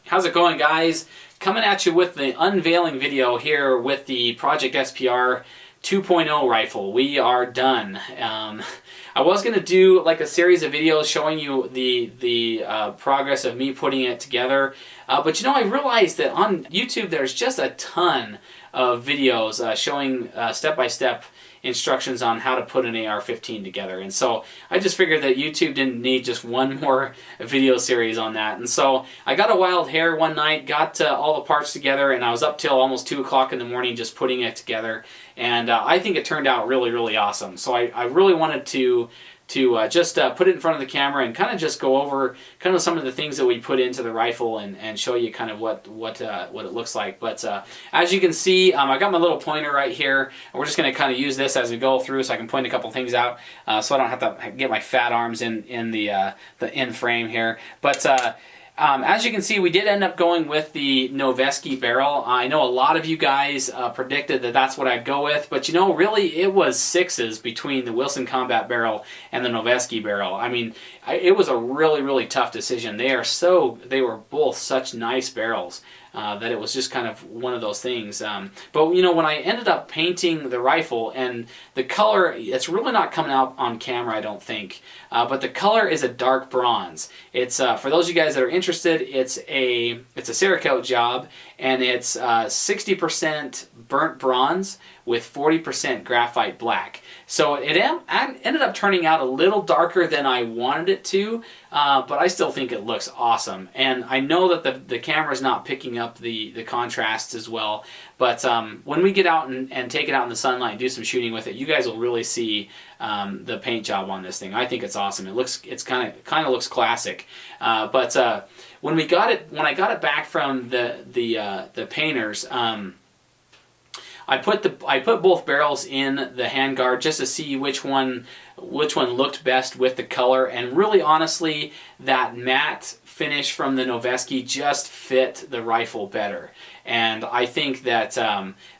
How's it going, guys? Coming at you with the unveiling video here with the Project SPR 2.0 rifle. We are done. I was going to do like a series of videos showing you the progress of me putting it together, but you know, I realized that on YouTube there's just a ton of videos showing step-by-step instructions on how to put an AR-15 together, and so I just figured that YouTube didn't need just one more video series on that. And so I got a wild hair one night, got all the parts together, and I was up till almost 2 o'clock in the morning just putting it together, and I think it turned out really awesome. So I really wanted to just put it in front of the camera and kind of just go over kind of some of the things that we put into the rifle and show you kind of what it looks like. But as you can see, I got my little pointer right here, and we're just going to kind of use this as we go through so I can point a couple things out, so I don't have to get my fat arms in the in frame here. But as you can see, we did end up going with the Noveske barrel. I know a lot of you guys predicted that that's what I'd go with, but you know, really it was sixes between the Wilson Combat barrel and the Noveske barrel. I mean, it was a really tough decision. They were both such nice barrels that it was just kind of one of those things. But you know, when I ended up painting the rifle, and the color, it's really not coming out on camera, I don't think, but the color is a dark bronze. It's for those of you guys that are interested, it's a Cerakote job, and it's 60% burnt bronze with 40% graphite black. So it ended up turning out a little darker than I wanted it to, but I still think it looks awesome. And I know that the camera's not picking up the contrasts as well, but when we get out and take it out in the sunlight and do some shooting with it, you guys will really see the paint job on this thing. I think it's awesome. It's kind of looks classic. But when I got it back from the painters, I put both barrels in the handguard just to see which one looked best with the color, and really honestly, that matte finish from the Noveske just fit the rifle better. And I think that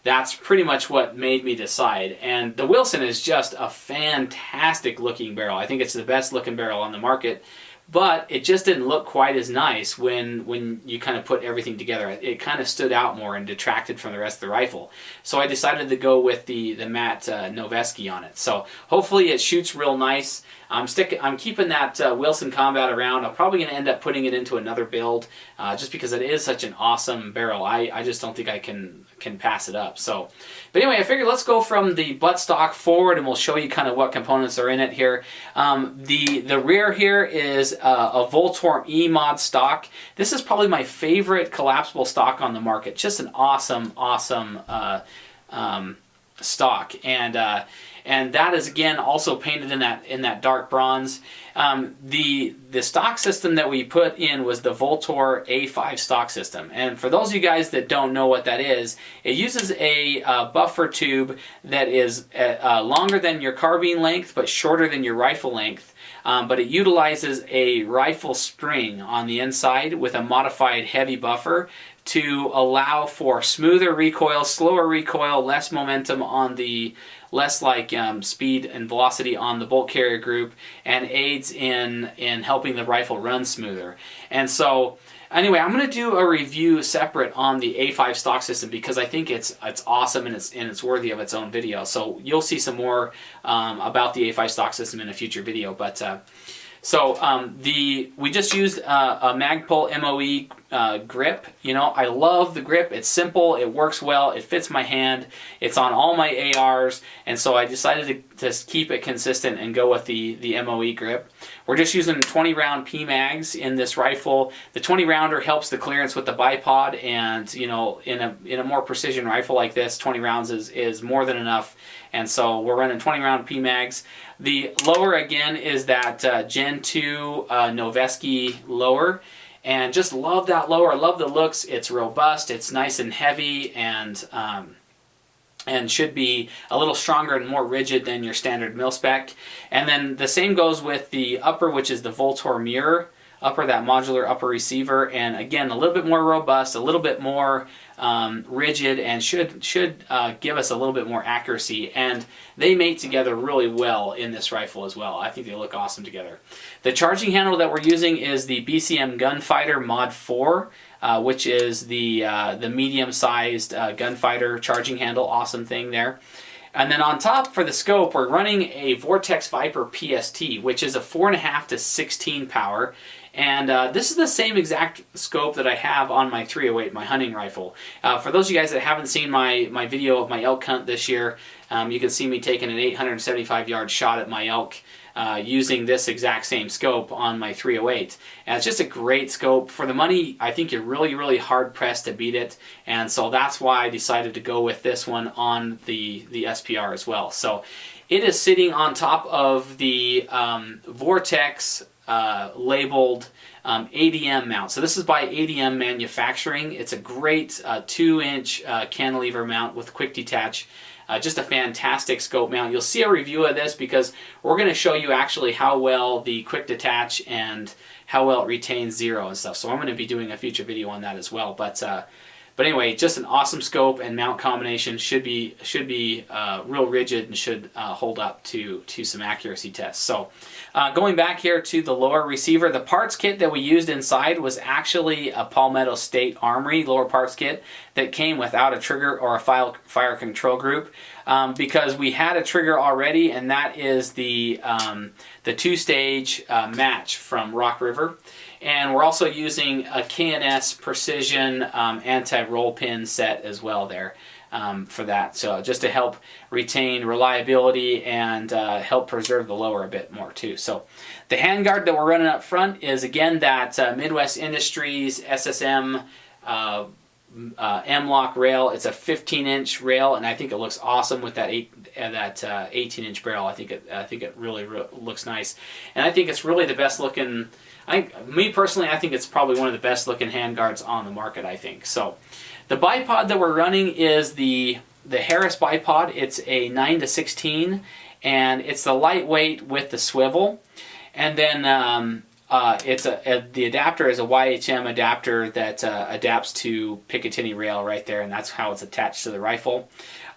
that's pretty much what made me decide. And the Wilson is just a fantastic looking barrel. I think it's the best looking barrel on the market. But it just didn't look quite as nice when you kind of put everything together. It kind of stood out more and detracted from the rest of the rifle. So I decided to go with the matte Noveske on it. So hopefully it shoots real nice. I'm keeping that Wilson Combat around. I'm probably going to end up putting it into another build just because it is such an awesome barrel. I just don't think I can pass it up. So, but anyway, I figured let's go from the buttstock forward, and we'll show you kind of what components are in it here. The rear here is a Voltor E-Mod stock. This is probably my favorite collapsible stock on the market. Just an awesome stock, and that is again also painted in that dark bronze. The stock system that we put in was the Voltor A5 stock system, and for those of you guys that don't know what that is, it uses a buffer tube that is longer than your carbine length but shorter than your rifle length. But it utilizes a rifle spring on the inside with a modified heavy buffer to allow for smoother recoil, slower recoil, less momentum on the less speed and velocity on the bolt carrier group, and aids in helping the rifle run smoother. And so anyway, I'm going to do a review separate on the A5 stock system because I think it's awesome and it's worthy of its own video. So you'll see some more about the A5 stock system in a future video. But we just used a Magpul MOE grip. You know, I love the grip. It's simple, it works well, it fits my hand, it's on all my ARs, and so I decided to keep it consistent and go with the MOE grip. We're just using 20 round P-mags in this rifle. The 20 rounder helps the clearance with the bipod, and you know, in a more precision rifle like this, 20 rounds is more than enough. And so we're running 20 round P-mags. The lower again is that Gen 2 Noveske lower, and just love that lower. I love the looks. It's robust, it's nice and heavy, and should be a little stronger and more rigid than your standard mil-spec. And then the same goes with the upper, which is the Voltor mirror that modular upper receiver, and again, a little bit more robust, a little bit more rigid, and should give us a little bit more accuracy. And they mate together really well in this rifle as well. I think they look awesome together. The charging handle that we're using is the BCM Gunfighter Mod 4, which is the medium-sized gunfighter charging handle. Awesome thing there. And then on top for the scope, we're running a Vortex Viper PST, which is a 4.5 to 16 power. And this is the same exact scope that I have on my 308, my hunting rifle. For those of you guys that haven't seen my video of my elk hunt this year, you can see me taking an 875-yard shot at my elk using this exact same scope on my 308. And it's just a great scope. For the money, I think you're really, really hard-pressed to beat it. And so that's why I decided to go with this one on the SPR as well. So it is sitting on top of the Vortex labeled ADM mount. So this is by ADM Manufacturing. It's a great 2-inch cantilever mount with quick detach. Just a fantastic scope mount. You'll see a review of this because we're going to show you actually how well the quick detach and how well it retains zero and stuff. So I'm going to be doing a future video on that as well. But anyway, just an awesome scope and mount combination. Should be real rigid and should hold up to some accuracy tests. So going back here to the lower receiver, the parts kit that we used inside was actually a Palmetto State Armory lower parts kit that came without a trigger or a fire control group, because we had a trigger already, and that is the 2-stage match from Rock River. And we're also using a K&S Precision anti-roll pin set as well there for that. So just to help retain reliability and help preserve the lower a bit more too. So the handguard that we're running up front is again that Midwest Industries SSM M-Lock rail. It's a 15-inch rail, and I think it looks awesome with that 18-inch barrel. I think it really looks nice, and I think it's really the best looking. Me personally, I think it's probably one of the best looking handguards on the market, I think. So the bipod that we're running is the Harris bipod. It's a 9 to 16, and it's the lightweight with the swivel. And then the adapter is a YHM adapter that adapts to Picatinny rail right there, and that's how it's attached to the rifle.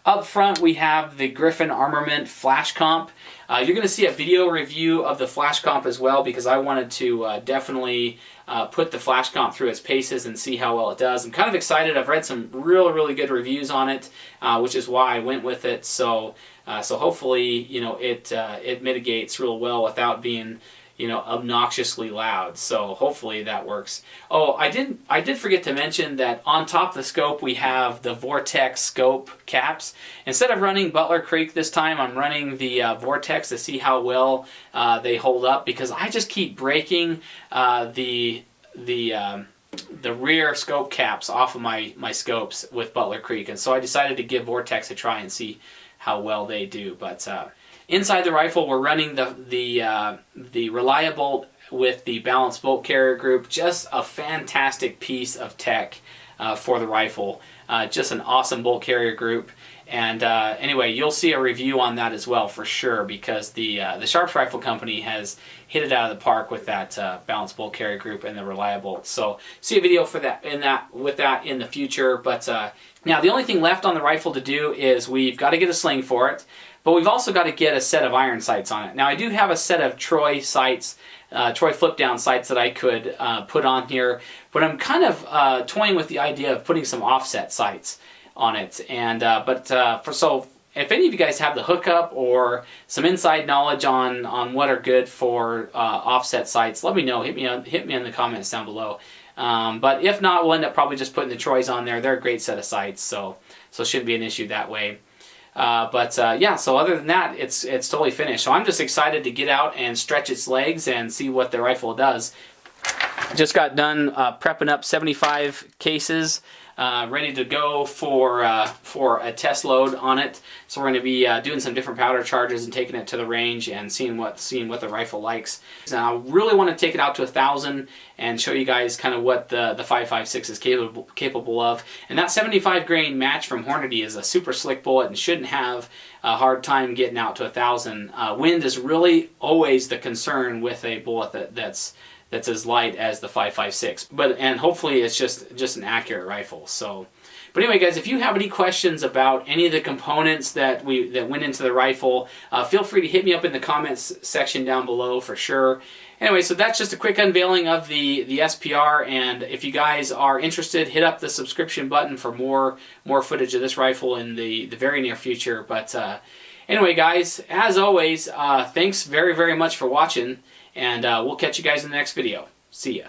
Up front, we have the Griffin Armament Flash Comp. You're going to see a video review of the Flash Comp as well, because I wanted to definitely put the Flash Comp through its paces and see how well it does. I'm kind of excited. I've read some really good reviews on it, which is why I went with it. So hopefully, it mitigates real well without being, obnoxiously loud. So hopefully that works. Oh, I did forget to mention that on top of the scope we have the Vortex scope caps. Instead of running Butler Creek this time, I'm running the Vortex to see how well they hold up, because I just keep breaking the rear scope caps off of my scopes with Butler Creek, and so I decided to give Vortex a try and see how well they do. But inside the rifle, we're running the Reliable with the balanced bolt carrier group. Just a fantastic piece of tech for the rifle. Just an awesome bolt carrier group. And anyway, you'll see a review on that as well for sure, because the Sharps Rifle Company has hit it out of the park with that balanced bolt carrier group and the Reliable. So see a video for that in the future. But now the only thing left on the rifle to do is we've got to get a sling for it. But we've also got to get a set of iron sights on it. Now I do have a set of Troy sights, Troy flip down sights that I could put on here, but I'm kind of toying with the idea of putting some offset sights on it. And so if any of you guys have the hookup or some inside knowledge on what are good for offset sights, let me know. Hit me in the comments down below. But if not, we'll end up probably just putting the Troys on there. They're a great set of sights, so it shouldn't be an issue that way. Yeah, so other than that, it's totally finished. So I'm just excited to get out and stretch its legs and see what the rifle does. Just got done prepping up 75 cases, ready to go for a test load on it. So we're going to be doing some different powder charges and taking it to the range and seeing what the rifle likes. Now I really want to take it out to 1,000 and show you guys kind of what the 5.56 is capable of. And that 75 grain match from Hornady is a super slick bullet and shouldn't have a hard time getting out to 1,000. Wind is really always the concern with a bullet that's that's as light as the 5.56. And hopefully it's just an accurate rifle. So, but anyway, guys, if you have any questions about any of the components that went into the rifle, feel free to hit me up in the comments section down below for sure. Anyway, so that's just a quick unveiling of the SPR, and if you guys are interested, hit up the subscription button for more footage of this rifle in the very near future. But anyway, guys, as always, thanks very, very much for watching, and we'll catch you guys in the next video. See ya.